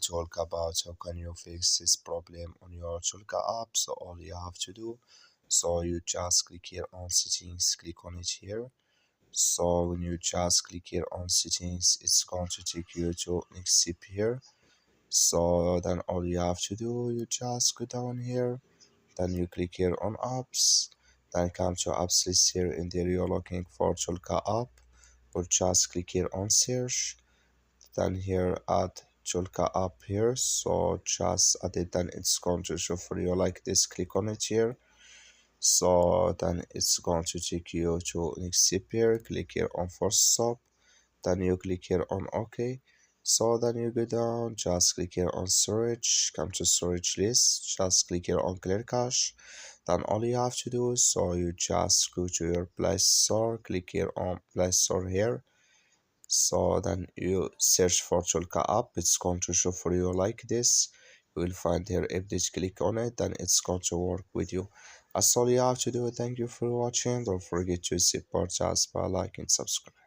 talk about how can you fix this problem on your Toloka app. So all you have to do, so you just click here on settings, click on it here. So when you just click here on settings, it's going to take you to next step here. So then all you have to do, you just go down here, then you click here on apps, then come to apps list here. In there you're looking for Toloka app, or just click here on search, then here add Toloka app here. So just add it, then it's going to show for you like this. Click on it here. So then it's going to take you to next step here. Click here on first stop, then you click here on OK. So then you go down, just click here on storage, come to storage list, just click here on clear cache. Then all you have to do is, so you just go to your Play Store, click here on Play Store here. So then you search for Toloka app, it's going to show for you like this. You will find here update, click on it, then it's going to work with you. That's all you have to do. Thank you for watching. Don't forget to support us by liking and subscribe.